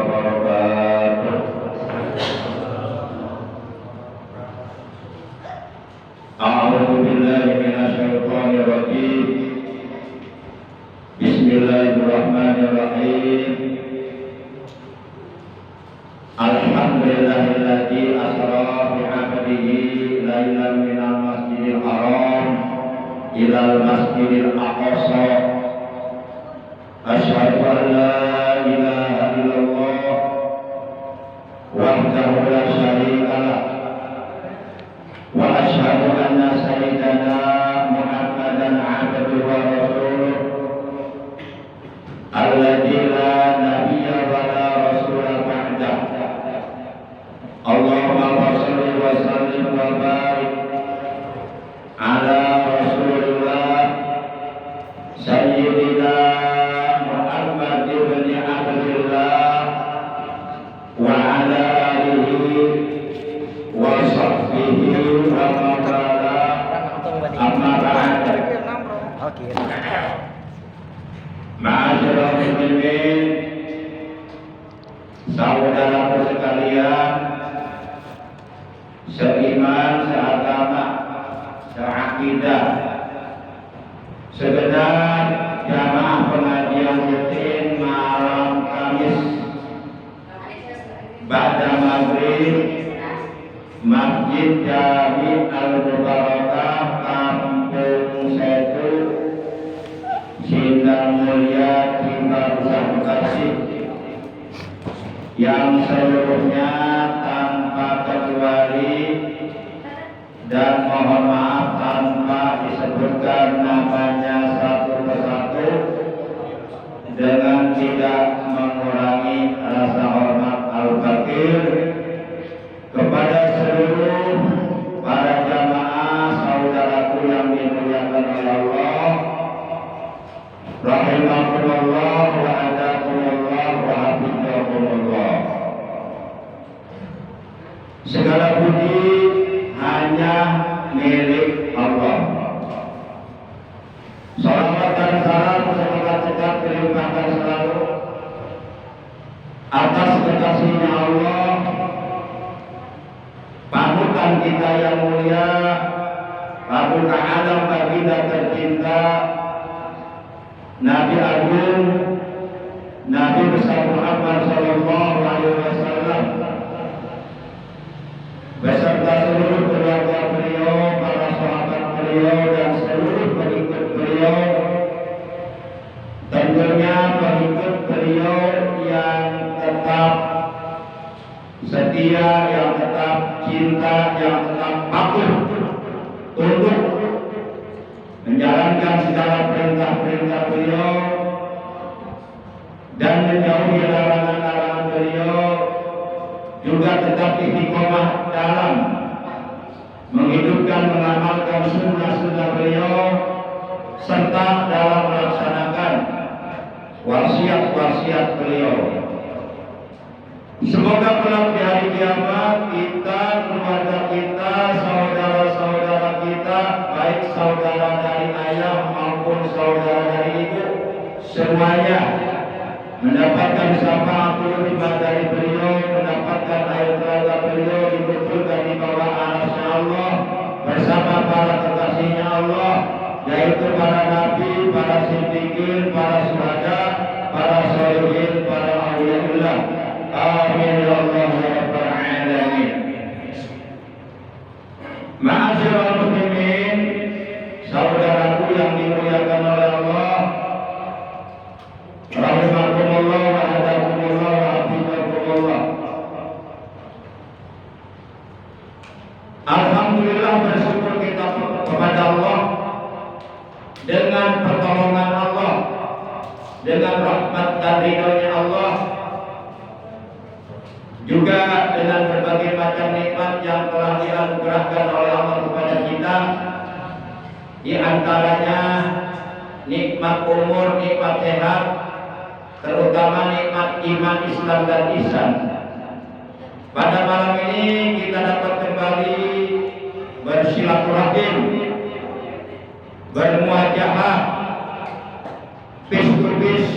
wabarakatuh. A'udzu billahi minasyaitonir rajim. Bismillahirrahmanirrahim. Alhamdulillahilladzi asra bi 'abdihi lailan minal masjidil haram ilal masjidil aqsa. Asyhadu an la ilaha illallah wahdahu la syarika lah wa asyhadu anna sayyidana Muhammadan 'abduhu wa rasuluh alladzi la nabiyya wa la rasula ba'dah. Allahumma shalli wa sallim wa barik ala Rasulillah sayyidina Muhammad ibn Abdullah wa ala alihi wa sahbihi wa man wala, amma ba'd. Ma'asyiral muslimin, saudaraku sekalian, seiman, seagama, seakidah, segenap jamaah pengajian rutin malam Kamis ba'da maghrib Masjid Jami Al-Mubarakah, Kampung Setu, Sindang Mulia, Cibarusah, Bekasi, yang seluruhnya tanpa kecuali dan mohon maaf tanpa disebutkan namanya satu persatu, dengan tidak mengurangi rasa hormat al-fakir kepada seluruh para jamaah saudaraku yang dimuliakan oleh Allah. Rahimakumullah wa adakumullah wa hafizakumullah. Segala puji hanya milik Allah. Salawat dan salam semoga dilimpahkan selalu atas kekasihnya Allah, panutan kita yang mulia, panutan alam baginda tercinta, Nabi Agung, Nabi besar Muhammad sallallahu alaihi wasallam, beserta seluruh keluarga beliau, para sahabat beliau, dan seluruh pengikut beliau. Tentunya pengikut beliau yang tetap setia, yang tetap cinta, yang tetap patuh untuk menjalankan segala perintah-perintah beliau dan menjauhi larangan-larangan beliau, juga tetap istiqomah dalam menghidupkan, mengamalkan sunnah-sunnah beliau, serta dalam melaksanakan wasiat-wasiat beliau. Semoga kelak di hari kiamat kita, keluarga kita, saudara-saudara kita, baik saudara dari ayah maupun saudara dari ibu, semuanya mendapatkan syafaat dari beliau, mendapatkan air telaga beliau, dikumpulkan di bawah arasy Allah bersama para kekasihnya Allah, yaitu para nabi, para siddiqin, para syuhada, para sholihin, para auliyaullah. Amin ya Allah ya rabbal alamin. Ma'asyiral muslimin, saudaraku yang dimuliakan oleh Allah, rahimakumullah wa hadakumullah wa hafizakumullah. Alhamdulillah, bersyukur kita kepada Allah dengan pertolongan Allah, dengan rahmat dan ridhonya Allah, juga dengan berbagai macam nikmat yang telah dianugerahkan oleh Allah kepada kita. Di antaranya nikmat umur, nikmat sehat, terutama nikmat iman, Islam dan ihsan. Pada malam ini kita dapat kembali bersilaturahim, bermuajahah, face to face,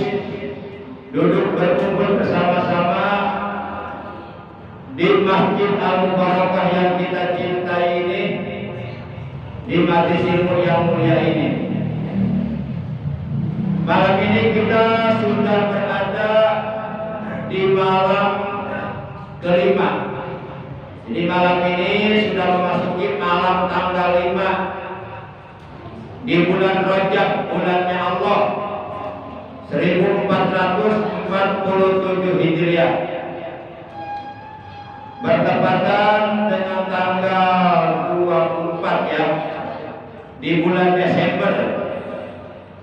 duduk berkumpul bersama-sama di Masjid Al-Mubarakah yang kita cintai ini, di majelis ilmu yang mulia ini. Malam ini kita sudah berada di malam kelima. Jadi malam ini sudah memasuki malam tanggal 5 di bulan Rajab, bulannya Allah, 1447 Hijriah, bertepatan dengan tanggal 24 ya, di bulan Desember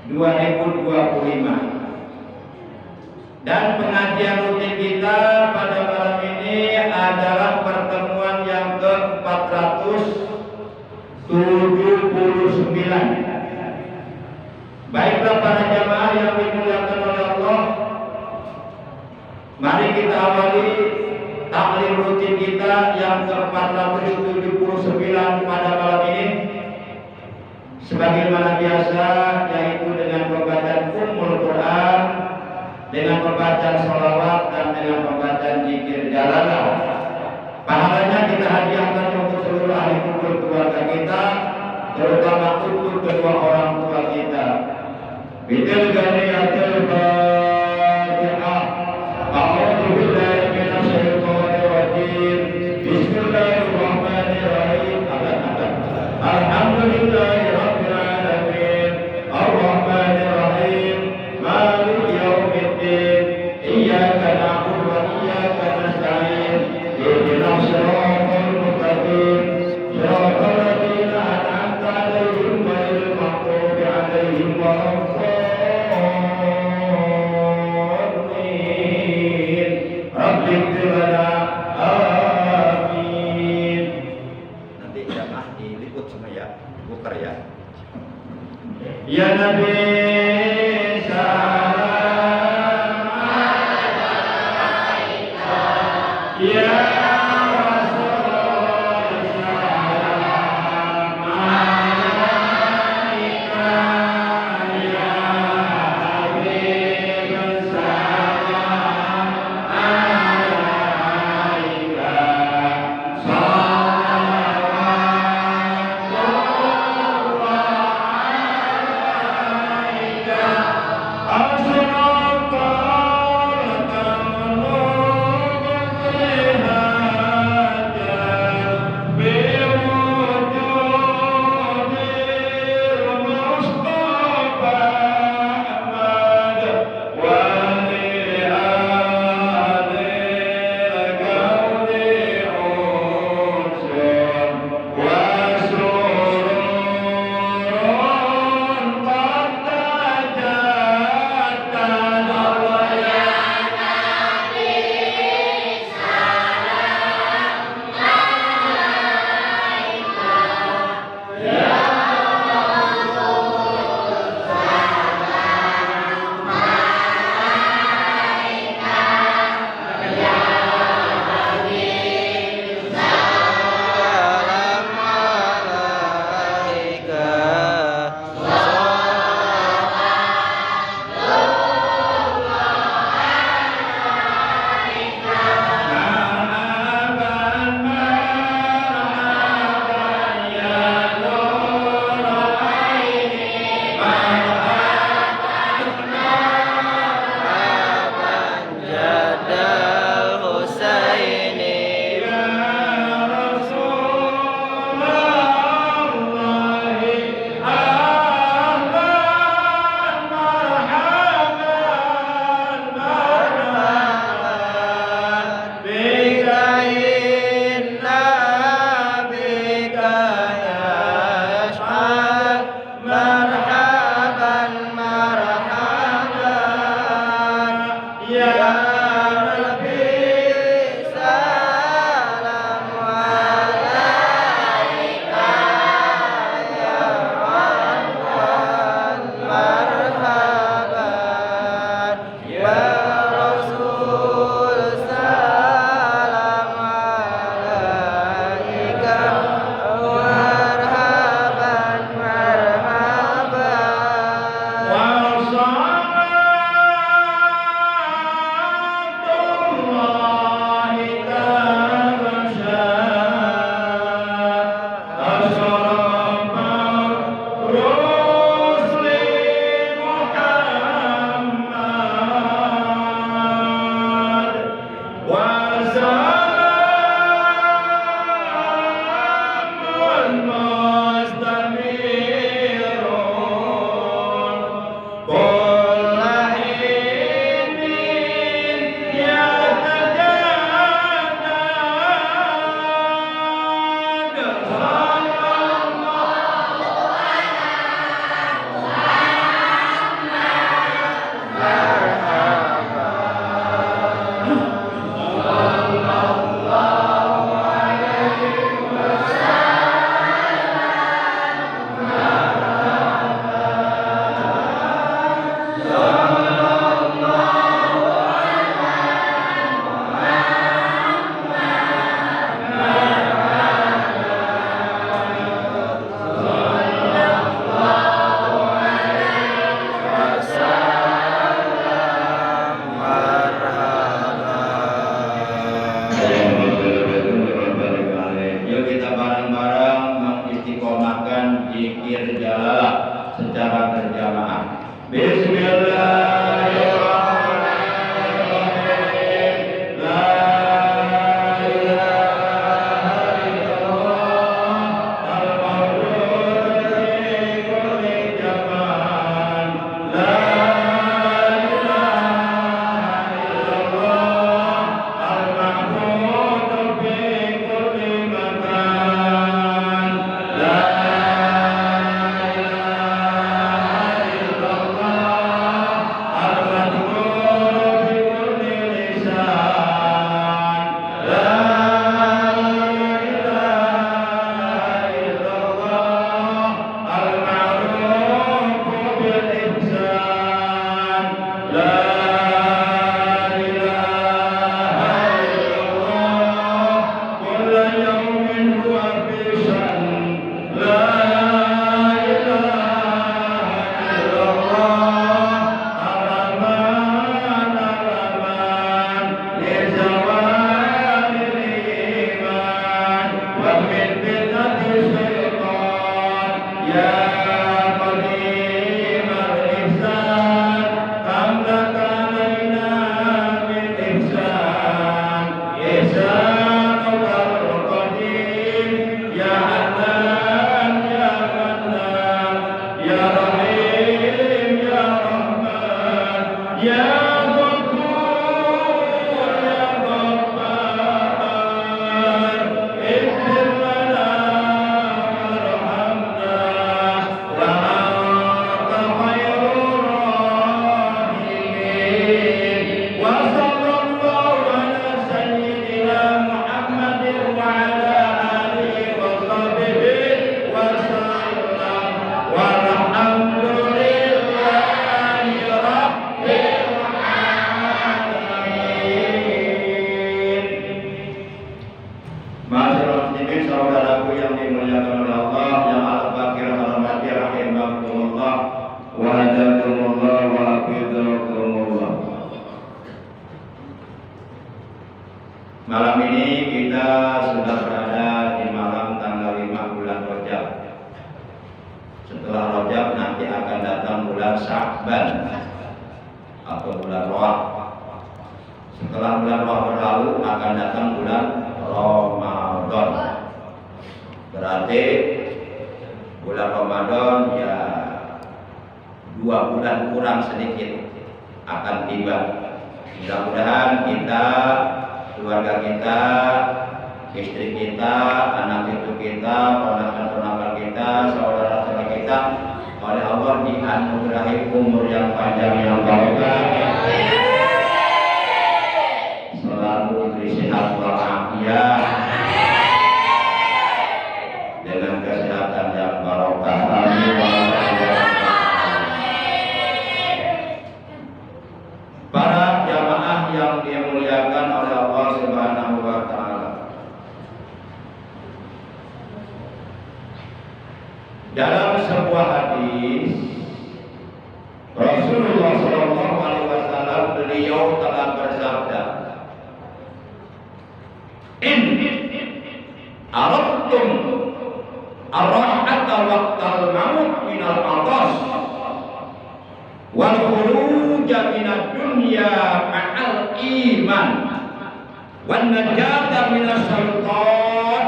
2025. Dan pengajian rutin kita pada malam ini adalah pertemuan yang ke-479. Baiklah para jamaah yang dimuliakan oleh Allah, mari kita awali taklim rutin kita yang ke-479 pada malam ini sebagaimana biasa, yaitu dengan pembacaan Ummul Quran, dengan pembacaan sholawat, dan dengan pembacaan zikir jalalah. Pahalanya kita hadiahkan untuk seluruh ahli kumpul keluarga kita, terutama untuk kedua orang tua kita. Bitil ganiyatil Fatihah. A'udzu billahi minasyaitonir rajim. Bismillahirrahmanirrahim. Alhamdulillahi rabbil alamin. Arrahmanir rahim. Maliki yaumiddin. Iyyaka na'budu wa iyyaka nasta'in. Ihdinas siratal mustaqim. Siratal ladzina an'amta 'alaihim ghairil maghdubi 'alaihim waladdallin. Malam ini kita sudah berada di malam tanggal 5 bulan Rajab. Setelah Rajab nanti akan datang bulan Sya'ban atau bulan Rajab. Setelah bulan Rajab berlalu akan datang bulan Ramadan. Berarti bulan Ramadan ya 2 bulan kurang sedikit akan tiba. Mudah-mudahan kita, keluarga kita, istri kita, anak cucu kita, ponakan-ponakan kita, saudara-saudara kita oleh Allah dianugerahi umur yang panjang yang barokah, selalu diberi sehat walafiat, dengan kesehatan yang barokah. Amin. Para jamaah yang dimuliakan oleh Allah Subhanahu wa taala. Dalam sebuah hadis Rasulullah sallallahu alaihi wasallam beliau telah bersabda, "In aradtum ar-rahata waqtal maut minal atas wal khuruja minad dunya ma'al iman wan najata minas syaitan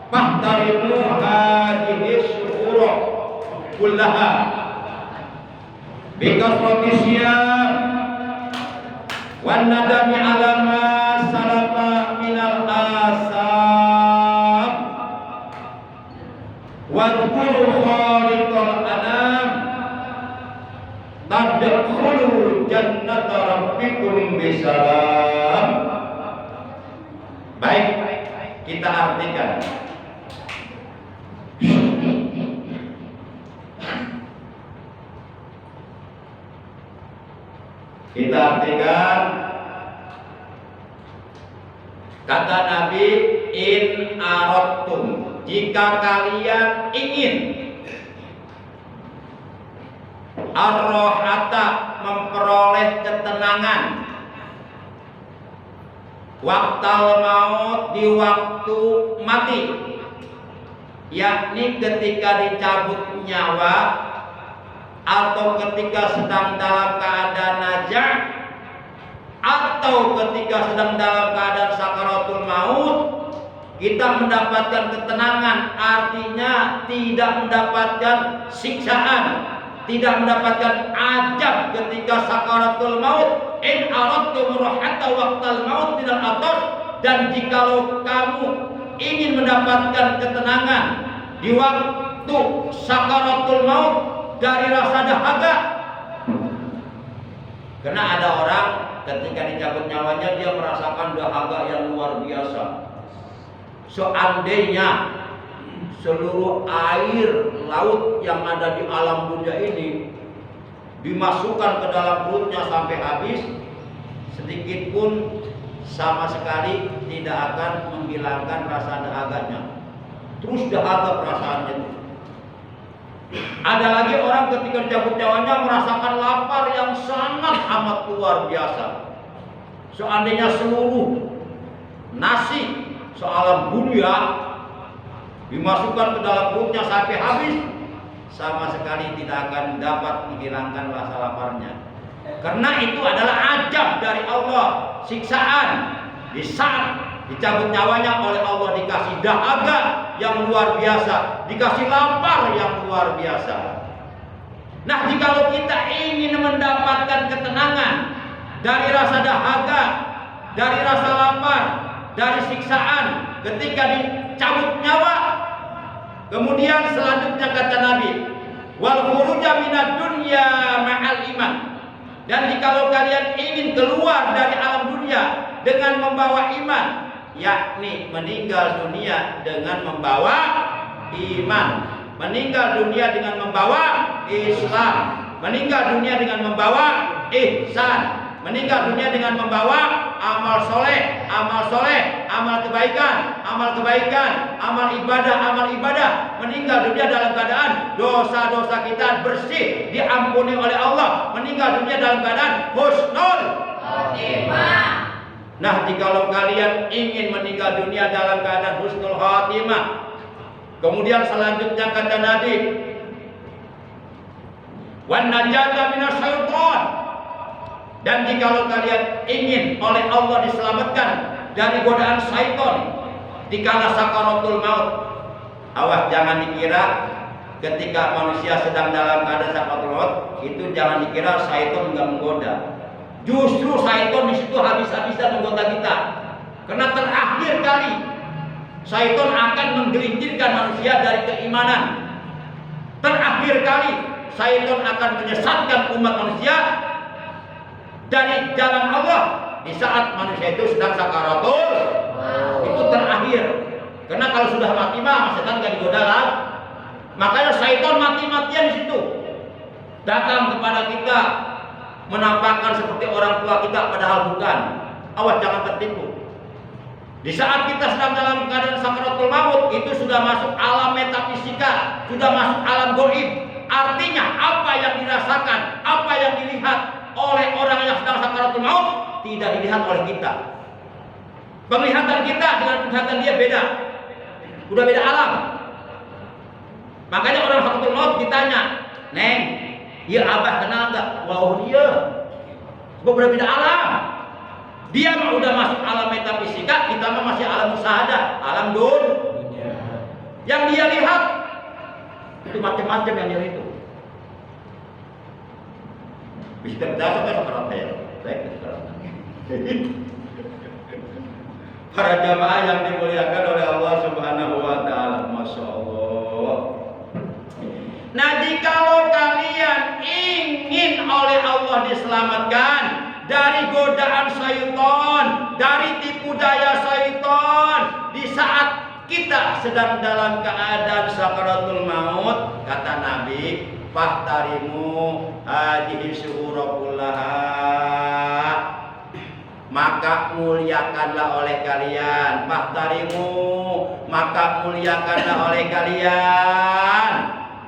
fahtarimu hadhihi syuhura kullaha bikasrati siyam wan nadami ala ma salafa minal asab wadhkuru khaliqal anam tadkhulu jannata rabbikum bisalam." Baik, kita artikan. Kita artikan kata Nabi, in aradtum, jika kalian ingin ar-rahata, memperoleh ketenangan, waqtal maut, di waktu mati, yakni ketika dicabut nyawa atau ketika sedang dalam keadaan najah atau ketika sedang dalam keadaan sakaratul maut, kita mendapatkan ketenangan, artinya tidak mendapatkan siksaan, tidak mendapatkan azab ketika sakaratul maut. In aradtum rahata waqtal maut minal atas, dan jikalau kamu ingin mendapatkan ketenangan di waktu sakaratul maut dari rasa dahaga. Karena ada orang ketika dicabut nyawanya dia merasakan dahaga yang luar biasa. Seandainya seluruh air laut yang ada di alam dunia ini dimasukkan ke dalam perutnya sampai habis, sedikit pun sama sekali tidak akan menghilangkan rasa dahaganya. Terus dahaga perasaannya itu. Ada lagi orang ketika dicabut nyawanya merasakan lapar yang sangat amat luar biasa. Seandainya seluruh nasi sealam dunia dimasukkan ke dalam perutnya sampai habis, sama sekali tidak akan dapat menghilangkan rasa laparnya. Karena itu adalah ajab dari Allah, siksaan di saat dicabut nyawanya oleh Allah, dikasih dahaga yang luar biasa, dikasih lapar yang luar biasa. Nah, jikalau kita ingin mendapatkan ketenangan dari rasa dahaga, dari rasa lapar, dari siksaan ketika dicabut nyawa, kemudian selanjutnya kata Nabi, wal khuruja minad dunya ma'al iman. Dan jikalau kalian ingin keluar dari alam dunia dengan membawa iman, yakni meninggal dunia dengan membawa iman, meninggal dunia dengan membawa Islam, meninggal dunia dengan membawa ihsan, meninggal dunia dengan membawa amal soleh, amal kebaikan, amal ibadah, meninggal dunia dalam keadaan dosa-dosa kita bersih, diampuni oleh Allah, meninggal dunia dalam keadaan husnul khotimah. Nah, jikalau kalian ingin meninggal dunia dalam keadaan husnul khotimah, kemudian selanjutnya kata Nabi, wan najata minasyaiton. Dan jikalau kalian ingin oleh Allah diselamatkan dari godaan syaitan dikala sakaratul maut, awas jangan dikira ketika manusia sedang dalam keadaan sakaratul maut itu jangan dikira syaitan enggak menggoda. Justru syaitan di situ habis-habisan menggoda kita. Karena terakhir kali syaitan akan menggelincirkan manusia dari keimanan. Terakhir kali syaitan akan menyesatkan umat manusia dari jalan Allah di saat manusia itu sedang sakaratul. Itu terakhir. Karena kalau sudah mati mah setan gak digoda lagi. Makanya syaitan mati-matian di situ. Datang kepada kita menampakkan seperti orang tua kita padahal bukan. Awas jangan tertipu. Di saat kita sedang dalam keadaan sakaratul maut, itu sudah masuk alam metafisika, sudah masuk alam gaib. Artinya apa yang dirasakan, apa yang dilihat oleh orang yang sedang sakaratul maut tidak dilihat oleh kita. Penglihatan kita dengan penglihatan dia beda. Udah beda alam. Makanya orang sakaratul maut ditanya, "Neng, iya abah kenal enggak?" "Wah, dia." Sebab udah beda alam. Dia mah udah masuk alam metafisika, kita mah masih alam musyahadah, alam dunia. Yang dia lihat itu macam-macam yang dia itu. Bisa berdasar kan sekarang saya sekarang. Para jamaah yang dimuliakan oleh Allah Subhanahu wa taala, Masya Allah. Nah, jikalau kalian ingin oleh Allah diselamatkan dari godaan syaitan, dari tipu daya syaitan di saat kita sedang dalam keadaan sakaratul maut, kata Nabi, fahtarimu hadhihi syuhura kullaha, maka muliakanlah oleh kalian, fahtarimu, maka muliakanlah oleh kalian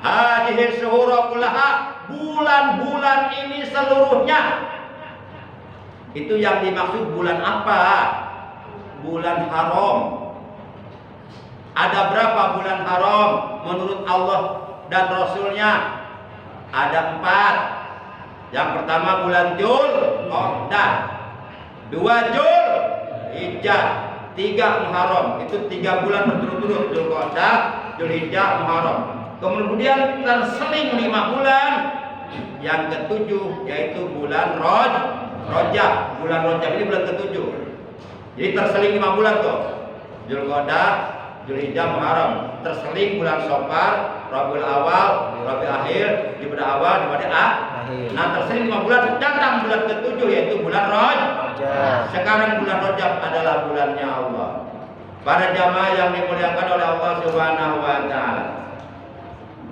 hadhihi syuhura kullaha, bulan-bulan ini seluruhnya. Itu yang dimaksud bulan apa? Bulan haram. Ada berapa bulan haram menurut Allah dan Rasulnya? Ada 4. Yang pertama bulan Dzulqa'dah, 2 Dzulhijjah, 3 Muharram. Itu 3 bulan berturut-turut, Dzulqa'dah, Dzulhijjah, Muharram. Kemudian terseling 5 bulan. Yang ke-7 yaitu bulan Rajab. Bulan Rajab ini bulan ke-7. Jadi terseling 5 bulan tuh. Dzulqa'dah, Dzulhijjah, Muharram. Terseling bulan Safar, Rabiul Awal, Rabiul Akhir, Jumadil Awal, Jumadil Akhir. Nah, terseling 5 bulan, datang bulan ke-7 yaitu bulan Rajab. Sekarang bulan Rajab adalah bulannya Allah. Para jamaah yang dimuliakan oleh Allah Subhanahu wa taala.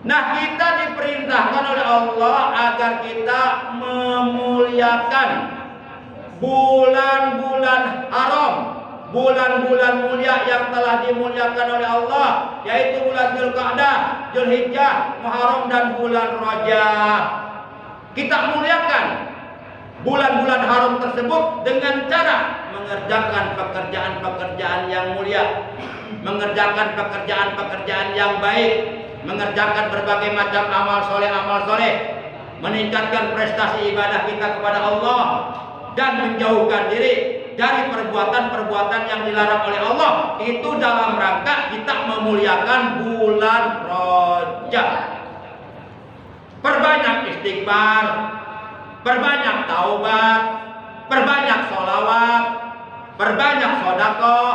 Nah, kita diperintahkan oleh Allah agar kita memuliakan bulan-bulan haram, bulan-bulan mulia yang telah dimuliakan oleh Allah, yaitu bulan Dzulqa'dah, Dzulhijjah, Muharram dan bulan Rajab. Kita muliakan bulan-bulan haram tersebut dengan cara mengerjakan pekerjaan-pekerjaan yang mulia, mengerjakan pekerjaan-pekerjaan yang baik, mengerjakan berbagai macam amal soleh, meningkatkan prestasi ibadah kita kepada Allah, dan menjauhkan diri dari perbuatan-perbuatan yang dilarang oleh Allah. Itu dalam rangka kita memuliakan bulan Rajab. Perbanyak istighfar, perbanyak taubat, perbanyak sholawat, perbanyak sedekah.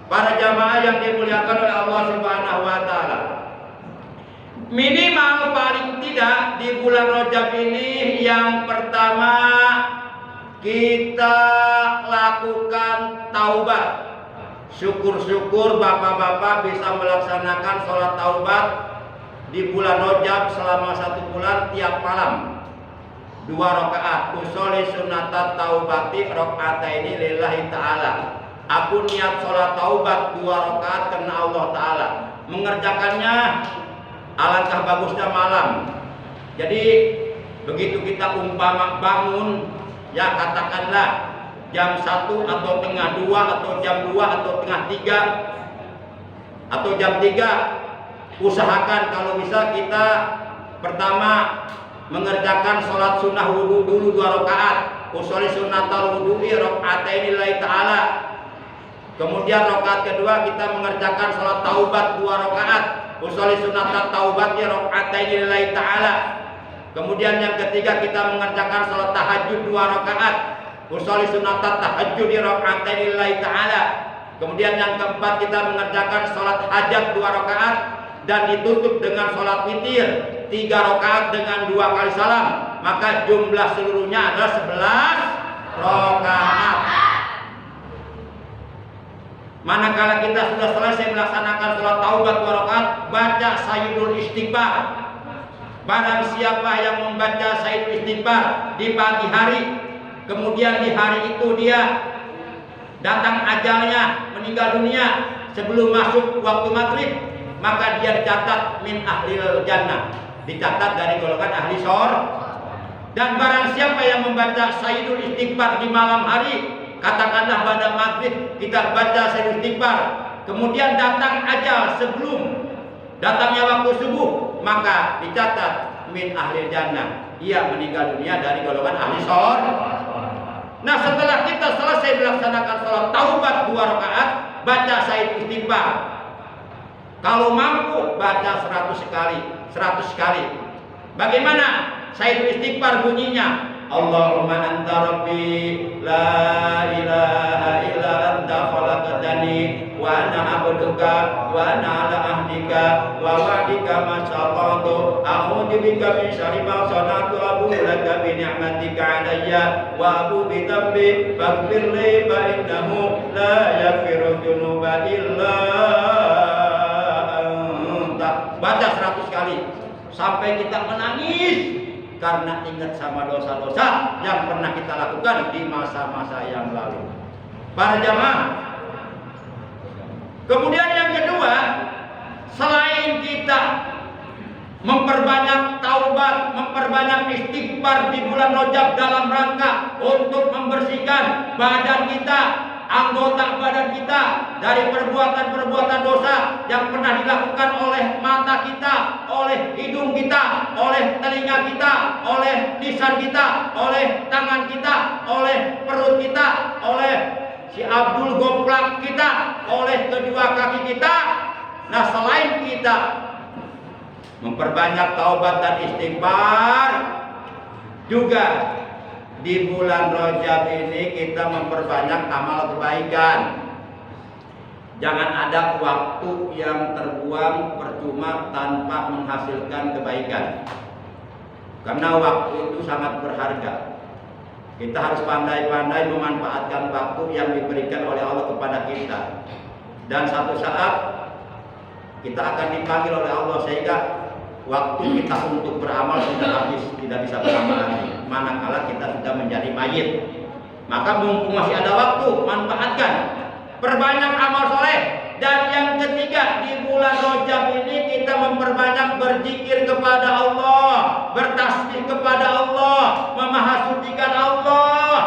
Para jamaah yang dimuliakan oleh Allah Subhanahu wa taala. Minimal paling tidak di bulan Rajab ini yang pertama kita lakukan taubat. Syukur-syukur bapak-bapak bisa melaksanakan sholat taubat di bulan Rajab selama 1 bulan tiap malam. 2 rakaat. Usolli sunnatat taubati rakaataini lillahi ta'ala. Aku niat sholat taubat 2 rakaat karena Allah Ta'ala. Mengerjakannya alangkah bagusnya malam. Jadi begitu kita umpama bangun, ya katakanlah jam 1 atau tengah 2 atau jam 2 atau tengah 3 atau jam 3, usahakan kalau bisa kita pertama mengerjakan sholat sunnah wudhu dulu 2 rakaat. Usolli sunnatal wudhu'i rakaataini lillahi ta'ala. Kemudian rakaat kedua kita mengerjakan sholat taubat 2 rakaat. Usolli sunnatat taubati rakaataini lillahi ta'ala. Kemudian yang ketiga kita mengerjakan sholat tahajud 2 rakaat. Usolli sunnatat tahajud rakaataini lillahi ta'ala. Kemudian yang keempat kita mengerjakan sholat hajat 2 rakaat dan ditutup dengan sholat witir 3 rakaat dengan 2 kali salam. Maka jumlah seluruhnya adalah 11 rakaat. Manakala kita sudah selesai melaksanakan sholat taubat 2 rakaat, baca sayyidul istighfar. Barang siapa yang membaca sayyidul istighfar di pagi hari, kemudian di hari itu dia datang ajalnya, meninggal dunia sebelum masuk waktu maghrib, maka dia dicatat min ahlil jannah, dicatat dari golongan ahli surga. Dan barang siapa yang membaca sayyidul istighfar di malam hari, katakanlah pada maghrib kita baca sayyidul istighfar, kemudian datang ajal sebelum datangnya waktu subuh, maka dicatat min ahlil jannah, ia meninggal dunia dari golongan ahli surga. Nah, setelah kita selesai melaksanakan sholat taubat 2 rakaat, baca sayyidul istighfar. Kalau mampu baca 100 kali, 100 kali. Bagaimana sayyidul istighfar bunyinya? Allahumma anta rabbi la ilaha illa anta khalaqtani wa ana abduka wa ana ala ahdika wa wa'dika ma sata'tu a'udzu bika min syarri ma sana'tu abu laka bi ni'matika 'alayya wa abu bi dhanbi faghfir li fa innahu la yaghfiru dzunuba illa anta. Baca 100 kali sampai kita menangis karena ingat sama dosa-dosa yang pernah kita lakukan di masa-masa yang lalu. Para jamaah, kemudian yang kedua, selain kita memperbanyak taubat, memperbanyak istighfar di bulan Rajab dalam rangka untuk membersihkan badan kita, anggota badan kita dari perbuatan-perbuatan dosa yang pernah dilakukan oleh mata kita, oleh hidung kita, oleh telinga kita, oleh lisan kita, oleh tangan kita, oleh perut kita, oleh si Abdul Goplak kita, oleh kedua kaki kita. Nah, selain kita memperbanyak taubat dan istighfar, juga di bulan Rajab ini kita memperbanyak amal kebaikan. Jangan ada waktu yang terbuang percuma tanpa menghasilkan kebaikan. Karena waktu itu sangat berharga. Kita harus pandai-pandai memanfaatkan waktu yang diberikan oleh Allah kepada kita. Dan satu saat kita akan dipanggil oleh Allah, sehingga waktu kita untuk beramal sudah habis, tidak bisa beramal lagi. Manakala kita sudah menjadi mayit. Maka mumpung masih ada waktu, manfaatkan, perbanyak amal soleh. Dan yang ketiga, di bulan Rajab ini kita memperbanyak berzikir kepada Allah, bertasbih kepada Allah, memahasucikan Allah,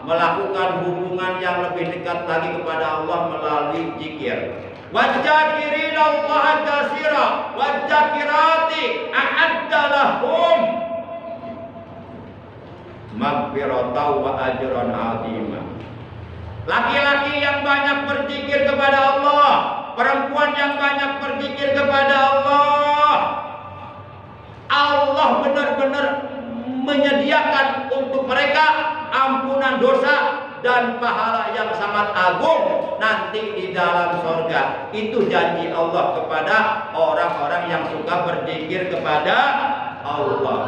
melakukan hubungan yang lebih dekat lagi kepada Allah melalui zikir. Wadzakirin Allah katsira wadzakirati a'adda lahum maghfiratan wa ajran 'azima. Laki-laki yang banyak berzikir kepada Allah, perempuan yang banyak berzikir kepada Allah, Allah benar-benar menyediakan untuk mereka ampunan dosa dan pahala yang sangat agung nanti di dalam surga. Itu janji Allah kepada orang-orang yang suka berzikir kepada Allah.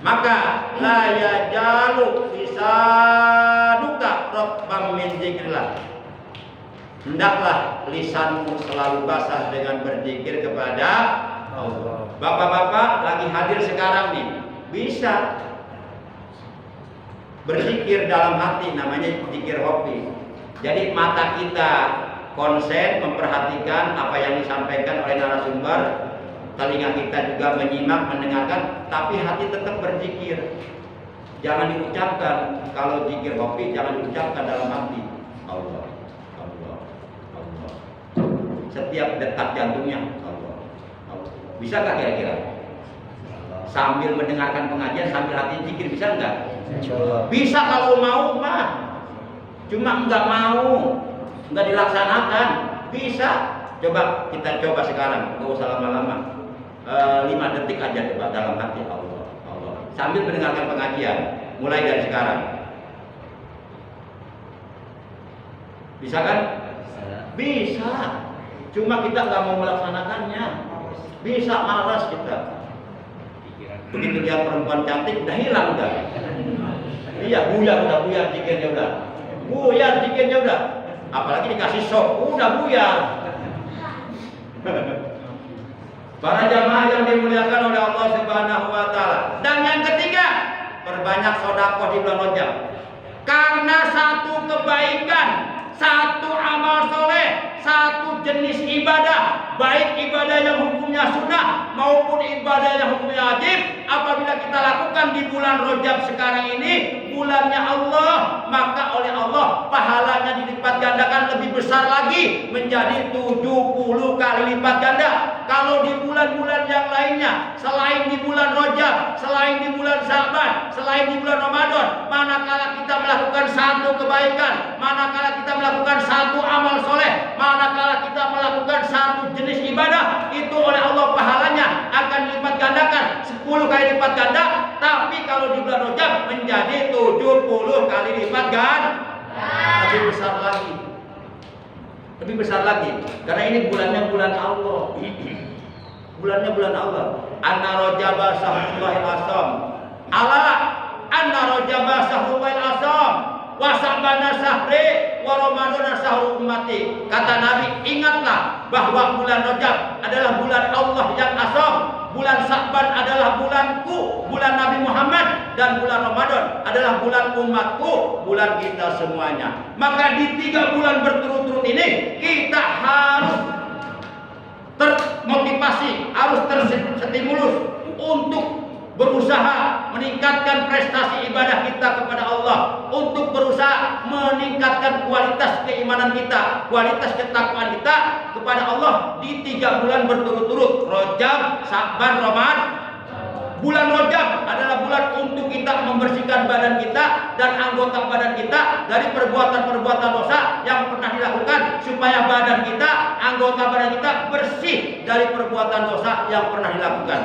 Maka la yajalu lisanuka rabbam min zikrillah. Hendaklah lisanmu selalu basah dengan berzikir kepada Allah. Bapak-bapak lagi hadir sekarang nih, bisa berzikir dalam hati, namanya zikir hobi. Jadi mata kita konsen memperhatikan apa yang disampaikan oleh narasumber, telinga kita juga menyimak, mendengarkan, tapi hati tetap berzikir. Jangan diucapkan. Kalau zikir hobi jangan diucapkan dalam hati. Allah, Allah, Allah. Setiap detak jantungnya Allah, Allah. Bisa nggak kira-kira? Sambil mendengarkan pengajian, sambil hati zikir, bisa nggak? Bisa kalau mau mah. Cuma nggak mau, nggak dilaksanakan. Bisa. Coba kita coba sekarang, nggak usah lama-lama. 5 detik aja coba dalam hati Allah, Allah. Sambil mendengarkan pengajian, mulai dari sekarang. Bisa kan? Bisa. Cuma kita nggak mau melaksanakannya. Bisa, malas kita. Begitu lihat perempuan cantik, udah hilang udah. Iya, buyar zikirnya udah. Buyar zikirnya udah. Apalagi dikasih sok, udah buyar. Para jamaah yang dimuliakan oleh Allah Subhanahu wa taala. Dan yang ketiga, perbanyak sedekah di bulan Rajab. Karena satu kebaikan, satu amal soleh, satu jenis ibadah, baik ibadah yang hukumnya sunnah maupun ibadah yang hukumnya wajib, apabila kita lakukan di bulan Rajab sekarang ini, bulannya Allah, maka oleh Allah pahalanya dilipat gandakan lebih besar lagi, menjadi 70 kali lipat ganda. Kalau di bulan-bulan yang lainnya, selain di bulan Rajab, selain di bulan Syaban, selain di bulan Ramadan, manakala kita melakukan satu kebaikan, manakala kita melakukan satu amal soleh, manakala kita melakukan satu jenis ibadah, itu oleh Allah pahalanya akan dilipat gandakan 10 kali lipat ganda. Tapi kalau di bulan Rajab menjadi 70 kali lipat ganda, lebih besar lagi. Lebih besar lagi, karena ini bulannya bulan Allah. Bulannya bulan Allah. Anna Rajaba sahrullahil asam. Ala anna Rajaba sahrullahil asam. Wa sabana sahri wa ramadana sahru ummati. Kata Nabi, ingatlah bahwa bulan Rajab adalah bulan Allah yang asam. Bulan Sa'ban adalah bulanku, bulan Nabi Muhammad, dan bulan Ramadan adalah bulan umatku, bulan kita semuanya. Maka di 3 bulan berturut-turut ini kita harus termotivasi, harus terstimulus untuk berusaha meningkatkan prestasi ibadah kita kepada Allah, untuk berusaha meningkatkan kualitas keimanan kita, kualitas ketakwaan kita kepada Allah di 3 bulan berturut-turut, Rajab, Sa'ban, Ramadan. Bulan Rajab adalah bulan untuk kita membersihkan badan kita dan anggota badan kita dari perbuatan-perbuatan dosa yang pernah dilakukan, supaya badan kita, anggota badan kita bersih dari perbuatan dosa yang pernah dilakukan.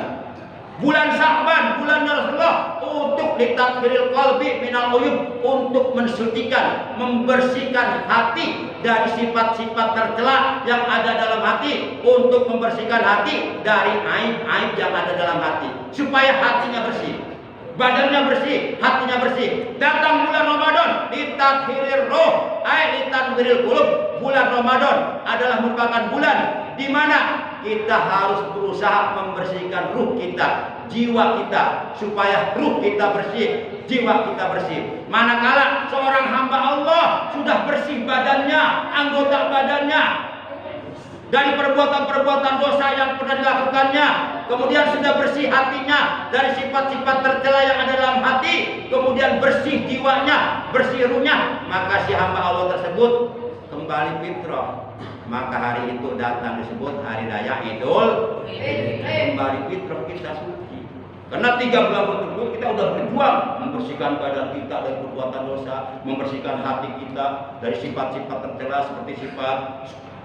Bulan Sa'ban, bulan Rasulullah, untuk litakfiril qalbi minal uyub, untuk mensucikan, membersihkan hati dari sifat-sifat tercela yang ada dalam hati, untuk membersihkan hati dari aib-aib yang ada dalam hati, supaya hatinya bersih, badannya bersih, hatinya bersih. Datang bulan Ramadan, litathirir roh, litatfiril qulub. Bulan Ramadan adalah merupakan bulan di mana kita harus berusaha membersihkan ruh kita, jiwa kita, supaya ruh kita bersih, jiwa kita bersih. Manakala seorang hamba Allah sudah bersih badannya, anggota badannya dari perbuatan-perbuatan dosa yang pernah dilakukannya, kemudian sudah bersih hatinya dari sifat-sifat tercela yang ada dalam hati, kemudian bersih jiwanya, bersih ruhnya, maka si hamba Allah tersebut kembali fitrah. Maka hari itu datang disebut hari raya Idul Fitri. Kembali fitrah kita suci. Karena 3 bulan berturut kita udah berjuang membersihkan badan kita dari perbuatan dosa, membersihkan hati kita dari sifat-sifat tercela seperti sifat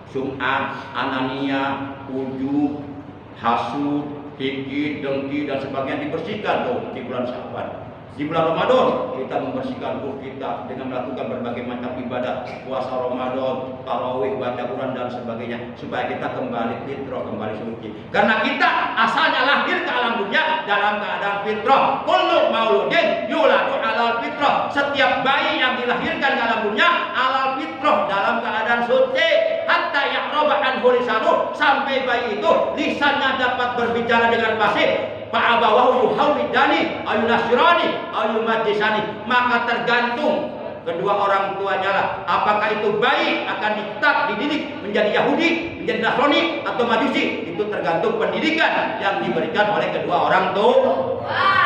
sum'ah, anania, ujub, hasud, hikid, dengki dan sebagainya dibersihkan tuh di bulan Sya'ban. Di bulan Ramadan kita membersihkan ruh kita dengan melakukan berbagai macam ibadah, puasa Ramadan, tarawih, baca Quran dan sebagainya, supaya kita kembali fitrah, kembali suci. Karena kita asalnya lahir ke alam dunia dalam keadaan fitrah. Kullu mauludin yuladu alal fitrah. Setiap bayi yang dilahirkan ke alam dunia alal fitrah, dalam keadaan suci. Hatta ya'raba anhu lisanu, sampai bayi itu lisannya dapat berbicara dengan fasih. Fa'abawahu yuhawidani ayunasirani ayumajisani, maka tergantung kedua orang tuanya lah, apakah itu bayi akan dididik menjadi Yahudi, menjadi Nasrani atau Majusi. Itu tergantung pendidikan yang diberikan oleh kedua orang tua.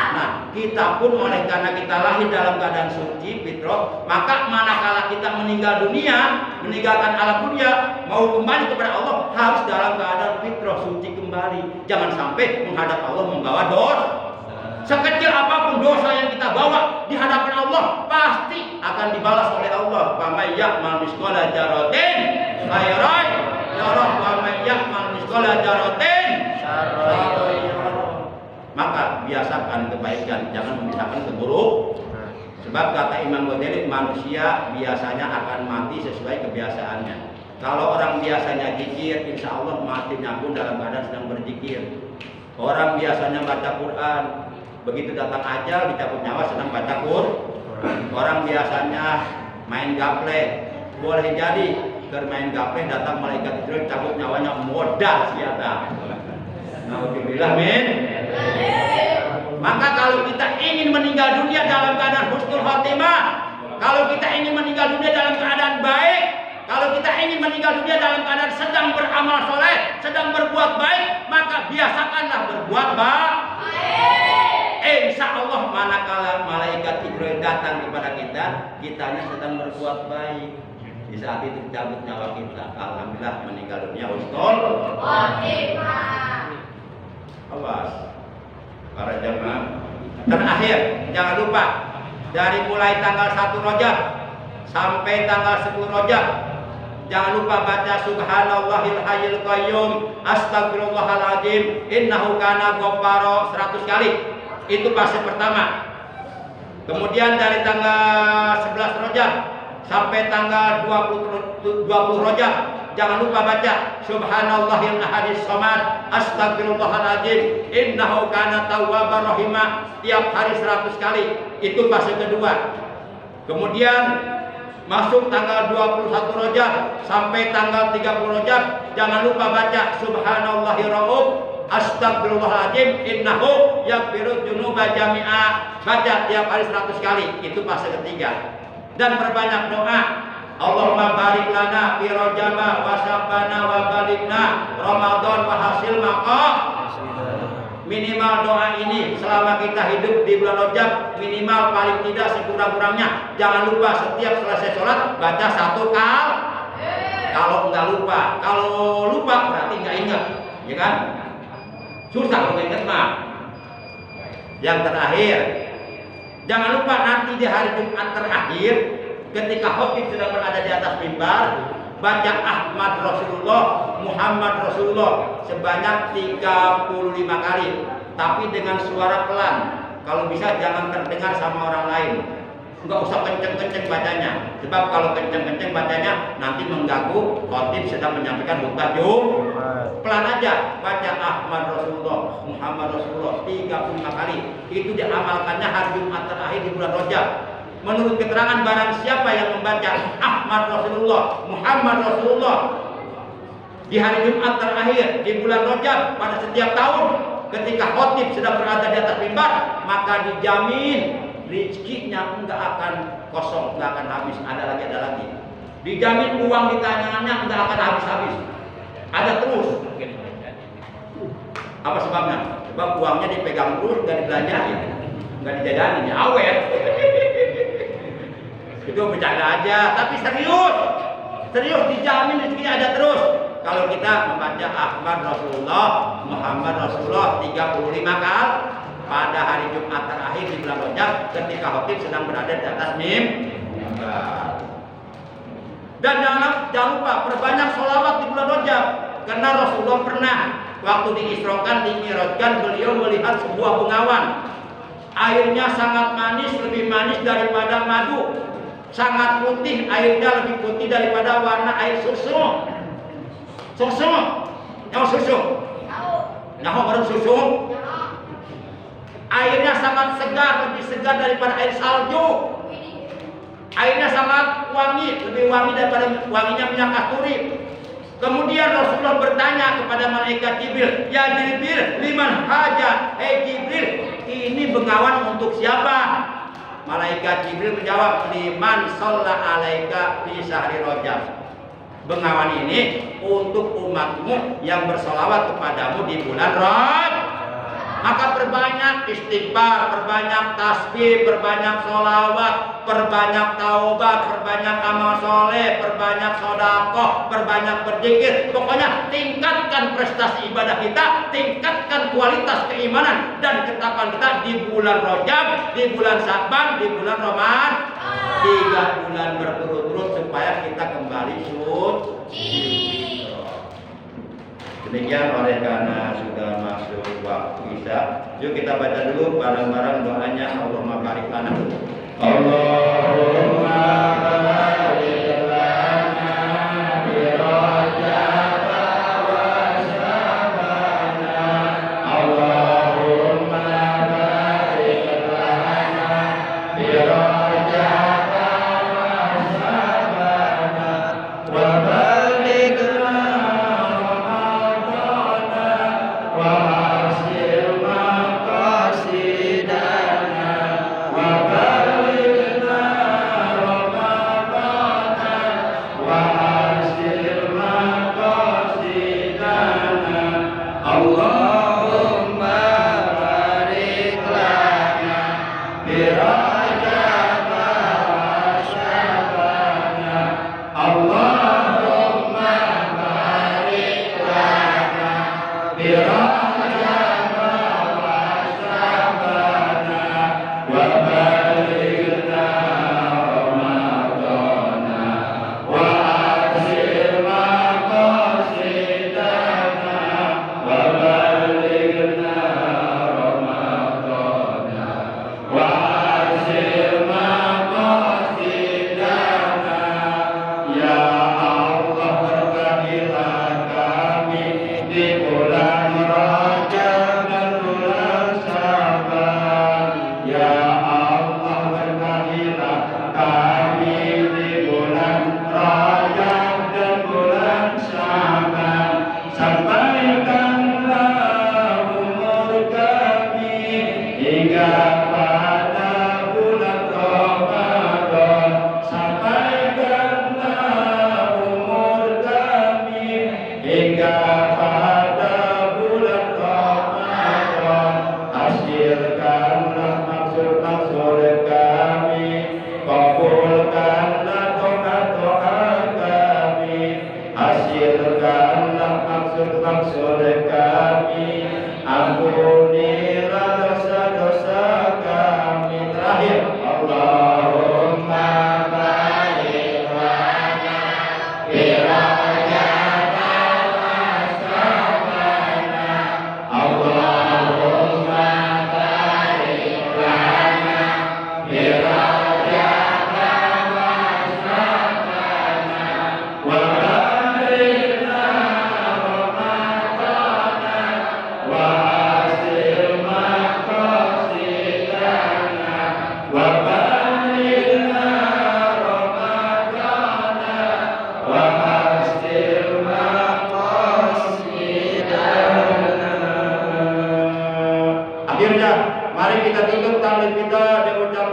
Nah, kita pun oleh karena kita lahir dalam keadaan suci fitrah, maka manakala kita meninggal dunia, meninggalkan alam dunia, mau kembali kepada Allah, harus dalam keadaan fitrah suci kembali. Jangan sampai menghadap Allah membawa dosa. Sekecil apapun dosa yang kita bawa di hadapan Allah, pasti akan dibalas oleh Allah. Faman ya'mal misqala dzarratin khairan yarah wa man ya'mal misqala dzarratin syarran yarah. Maka biasakan kebaikan, jangan memisahkan keburukan. Sebab kata Imam Ghazali, manusia biasanya akan mati sesuai kebiasaannya. Kalau orang biasanya zikir, insya Allah matinya pun dalam keadaan sedang berzikir. Orang biasanya baca Quran, begitu datang ajal dicabut nyawa sedang baca Quran. Orang biasanya main gaple, boleh jadi bermain gaple datang malaikat Jibril cabut nyawanya, modal siapa. Nauzubillah min. Maka kalau kita ingin meninggal dunia dalam keadaan husnul khotimah, kalau kita ingin meninggal dunia dalam keadaan baik, kalau kita ingin meninggal dunia dalam keadaan sedang beramal soleh, sedang berbuat baik, maka biasakanlah berbuat baik. Insya Allah manakala malaikat Jibril datang kepada kita, kitanya sedang berbuat baik. Di saat itu cabut nyawa kita, alhamdulillah meninggal dunia husnul khotimah. Awas para jamaah. Terakhir, jangan lupa dari mulai tanggal 1 Rajab sampai tanggal 10 Rajab, jangan lupa baca subhanallahil hayyul qayyum, astagfirullahaladzim, innahu kana ghaffara 100 kali. Itu fase pertama. Kemudian dari tanggal 11 Rajab sampai tanggal 20 Rajab, jangan lupa baca subhanallahil ahadis samad, astagfirullahaladzim, innahu kana tawwabar rahimah, tiap hari 100 kali. Itu fase kedua. Kemudian masuk tanggal 21 Rajab sampai tanggal 30 Rajab, jangan lupa baca subhanallahir rauf, astagfirullahaladzim, innahu yaghfiru dzunuba jami'a. Baca tiap hari 100 kali. Itu fase ketiga. Dan perbanyak doa. Allahumma barik lana fi rajaba wa sya'bana wa balikna Ramadan wa hasil maqam. Minimal doa ini selama kita hidup di bulan Rajab, minimal paling tidak sekurang-kurangnya jangan lupa setiap selesai sholat baca 1 kali. Kalau enggak lupa, kalau lupa berarti enggak ingat, ya kan? Susah kalau ingat mah. Yang terakhir, jangan lupa nanti di hari Jumat terakhir ketika khotib sedang berada di atas mimbar, baca Ahmad Rasulullah, Muhammad Rasulullah sebanyak 35 kali, tapi dengan suara pelan. Kalau bisa jangan terdengar sama orang lain. Enggak usah kenceng-kenceng bacanya, sebab kalau kenceng-kenceng bacanya nanti mengganggu khotib sedang menyampaikan khutbah Jumat. Pelan aja baca Ahmad Rasulullah, Muhammad Rasulullah 35 kali. Itu diamalkannya hari Jumat terakhir di bulan Rajab. Menurut keterangan barang siapa yang membaca Ahmad Rasulullah, Muhammad Rasulullah Di hari Jumat terakhir di bulan Rajab pada setiap tahun ketika khotib sedang berada di atas mimbar, maka dijamin rezekinya enggak akan kosong, enggak akan habis, ada lagi. Dijamin uang di tangannya enggak akan habis-habis, ada terus. Apa sebabnya? Sebab uangnya dipegang terus, enggak dibelanjain, enggak dijajanin, ya awet. Itu bercanda aja, tapi serius dijamin rezekinya ada terus. Kalau kita membaca Ahmad Rasulullah, Muhammad Rasulullah 35 kali pada hari Jumat terakhir di bulan Rajab ketika khotib sedang berada di atas mimbar. Dan jangan lupa perbanyak sholawat di bulan Rajab, karena Rasulullah pernah waktu diisrokan, dimi'rajkan, beliau melihat sebuah bengawan. Airnya sangat manis, lebih manis daripada madu. Sangat putih, airnya lebih putih daripada warna air susu. Nyaho baru susu. Airnya sangat segar, lebih segar daripada air salju. Airnya sangat wangi, lebih wangi daripada wanginya minyak kasturi. Kemudian Rasulullah bertanya kepada malaikat Jibril, "Ya Jibril, liman haja?" "Hei Jibril, ini bengawan untuk siapa?" Malaikat Jibril menjawab, "Liman shalla alaika fi syahri Rajab." Bengawan ini untuk umatmu yang bersolawat kepadamu di bulan Rajab. Maka perbanyak istighfar, perbanyak tasbih, perbanyak sholawat, perbanyak taubat, perbanyak amal soleh, perbanyak sedekah, perbanyak berzikir. Pokoknya tingkatkan prestasi ibadah kita, tingkatkan kualitas keimanan dan ketakwaan kita di bulan Rajab, di bulan Syaban, di bulan Ramadan. 3 bulan berturut-turut supaya kita kembali suci. Demikian oleh karena sudah masuk waktu Isya, yuk kita baca dulu bareng-bareng doanya. Allahumma barik lana. Allahumma barik lana fi Rajab wa Sya'ban. Allahumma barik lana fi Rajab wa Sya'ban wa balighna wa hasil maqasidana wa balighna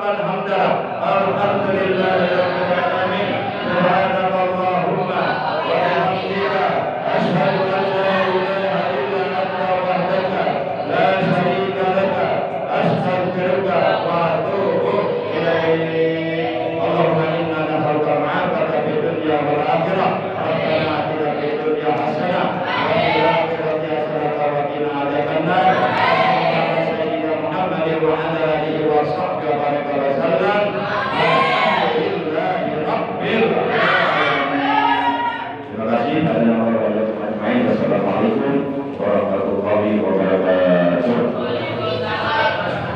laman hamdalah. Alhamdulillahirabbil alamin.